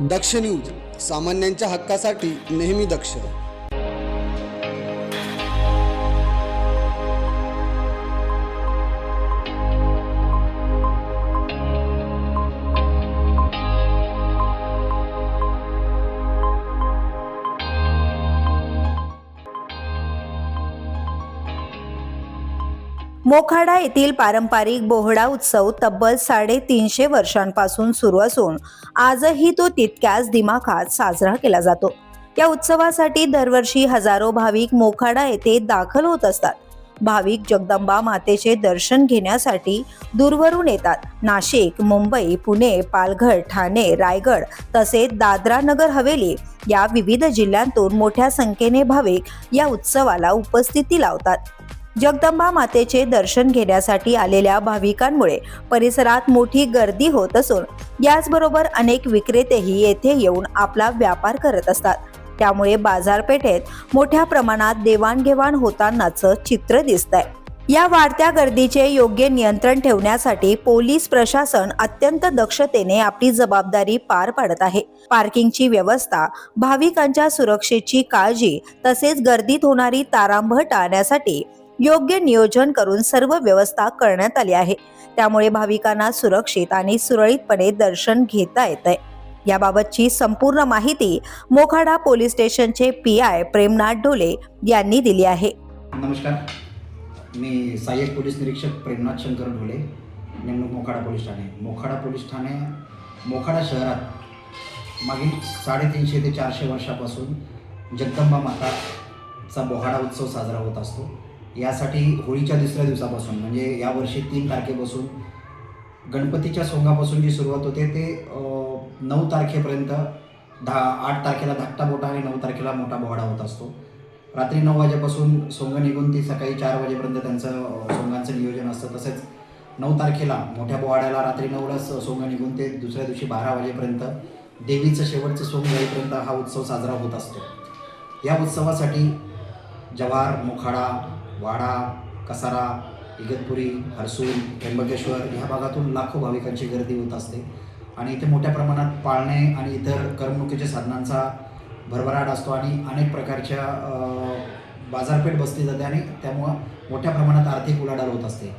दक्ष news, सामान्यांच्या हक्कासाठी नेहमी दक्ष. मोखाडा येथील पारंपरिक बोहडा उत्सव तब्बल 350 वर्षांपासून सुरू असून आजही तो तितक्याच दिमाखात साजरा केला जातो. या उत्सवासाठी दरवर्षी हजारो भाविक मोखाडा येथे दाखल होत असतात. भाविक जगदंबा मातेचे दर्शन घेण्यासाठी दूरवरून येतात. नाशिक, मुंबई, पुणे, पालघर, ठाणे, रायगड तसेच दादरा नगर हवेली या विविध जिल्ह्यांतून मोठ्या संख्येने भाविक या उत्सवाला उपस्थिती लावतात. जगदंबा मातेचे दर्शन घेण्यासाठी आलेल्या भाविकांमुळे परिसरात मोठी गर्दी होत असून याचबरोबर अनेक विक्रेतेही येथे येऊन आपला व्यापार करत असतात. त्यामुळे बाजारपेठेत मोठ्या प्रमाणात देवाणघेवाण होतानाचं चित्र दिसतंय. या वाढत्या गर्दीचे योग्य नियंत्रण ठेवण्यासाठी पोलीस प्रशासन अत्यंत दक्षतेने आपली जबाबदारी पार पाडत आहे. पार्किंगची व्यवस्था, भाविकांच्या सुरक्षेची काळजी तसेच गर्दीत होणारी तारांबळ टाळण्यासाठी योग्य नियोजन करून सर्व व्यवस्था करण्यात आली आहे. त्यामुळे भाविकांना सुरक्षित आणि सुरळीतपणे दर्शन घेता येतंय. याबाबतची संपूर्ण माहिती मोखाडा पोलीस स्टेशनचे PI प्रेमनाथ ढोले यांनी दिली आहे. नमस्कार, मी सहाय्यक पोलीस निरीक्षक प्रेमनाथ शंकर ढोले, नेमणूक मोखाडा पोलीस ठाणे. मोखाडा पोलीस ठाणे मोखाडा शहरात मागील 350 ते 400 वर्षापासून जगदंबा माताचा बोहाडा उत्सव साजरा होत असतो. यासाठी होळीच्या दुसऱ्या दिवसापासून म्हणजे यावर्षी 3 तारखेपासून गणपतीच्या सोंगापासून जी सुरुवात होते ते 9 तारखेपर्यंत 8 तारखेला धाकटा बोटा आणि 9 तारखेला मोठा बोहाडा होत असतो. रात्री 9 वाजेपासून सोंग निघून ती सकाळी 4 वाजेपर्यंत त्यांचं सोंगांचं नियोजन असतं. तसेच 9 तारखेला मोठ्या बोहाड्याला रात्री 9लाच सोंग निघून ते दुसऱ्या दिवशी 12 वाजेपर्यंत देवीचं शेवटचं सोंग जाईपर्यंत हा उत्सव साजरा होत असतो. या उत्सवासाठी जव्हार, मोखाडा, वाडा, कसारा, इगतपुरी, हरसूल, त्र्यंबकेश्वर ह्या भागातून लाखो भाविकांची गर्दी होत असते आणि इथे मोठ्या प्रमाणात पाळणे आणि इतर करमणुकीच्या साधनांचा भरभराट असतो आणि अनेक प्रकारच्या बाजारपेठ बसली जाते आणि त्यामुळं मोठ्या प्रमाणात आर्थिक उलाढाल होत असते.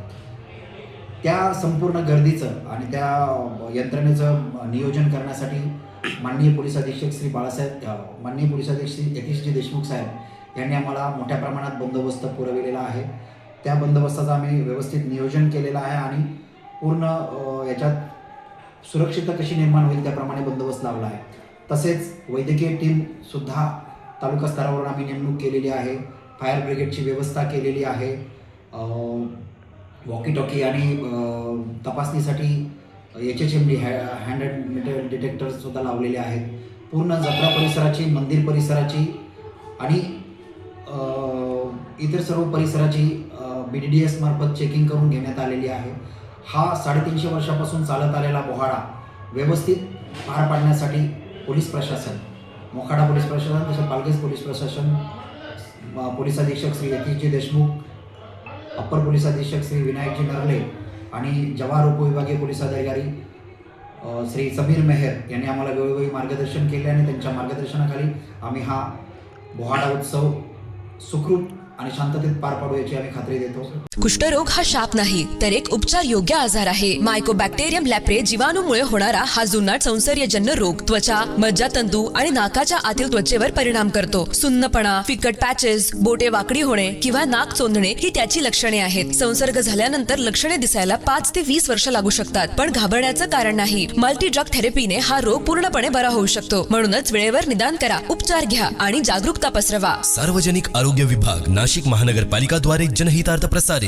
त्या संपूर्ण गर्दीचं आणि त्या यंत्रणेचं नियोजन करण्यासाठी माननीय पोलीस अधीक्षक श्री यतीशजी देशमुख साहेब यांनी आम्हाला मोठ्या प्रमाणात बंदोबस्त पुरविलेला आहे. त्या बंदोबस्ताचं आम्ही व्यवस्थित नियोजन केलेलं आहे आणि पूर्ण याच्यात सुरक्षितता कशी निर्माण होईल त्याप्रमाणे बंदोबस्त लावला आहे. तसेच वैद्यकीय टीमसुद्धा तालुका स्तरावरून आम्ही नेमणूक केलेली आहे. फायर ब्रिगेडची व्यवस्था केलेली आहे. वॉकी टॉकी आणि तपासणीसाठी HHMD हँड मेटल डिटेक्टरसुद्धा लावलेले आहेत. पूर्ण जत्रा परिसराची, मंदिर परिसराची आणि इतर सर्व परिसराची BDDS मार्फत चेकिंग करून घेण्यात आलेली आहे. हा 350 वर्षापासून चालत आलेला बोहाडा व्यवस्थित पार पाडण्यासाठी पोलीस प्रशासन, मोखाडा पोलीस प्रशासन, तसंच पालघर पोलीस प्रशासन, पोलीस अधीक्षक श्री यतीशजी देशमुख, अप्पर पोलीस अधीक्षक श्री विनायकजी नरले आणि जव्हार उपविभागीय पोलीस अधिकारी श्री समीर मेहर यांनी आम्हाला वेळोवेळी मार्गदर्शन केले आणि त्यांच्या मार्गदर्शनाखाली आम्ही हा बोहाडा उत्सव सुखरूप आणि शांततेत पार पाडू याची आम्ही खात्री देतो. कुष्ठरोग हा शाप नाही तर एक उपचार योग्य आजार आहे. मायकोबॅक्टेरियम लॅप्रे जीवाणूमुळे होणारा हा जुनाट संसर्गजन्य रोग त्वचा, मज्जातंतू आणि नाकाच्या आतील त्वचेवर परिणाम करतो. सुन्नपणा, फिकट पॅचेस, बोटे वाकडी होणे किंवा नाक चोंदणे ही त्याची लक्षणे आहेत. संसर्ग झाल्यानंतर लक्षणे दिसायला 5 ते 20 वर्ष लागू शकतात, पण घाबरण्याचं कारण नाही. मल्टी ड्रग थेरपीने हा रोग पूर्णपणे बरा होऊ शकतो. म्हणूनच वेळेवर निदान करा, उपचार घ्या आणि जागरूकता पसरवा. सार्वजनिक आरोग्य विभाग, नाशिक महानगरपालिका द्वारे जनहितार्थ प्रसारित.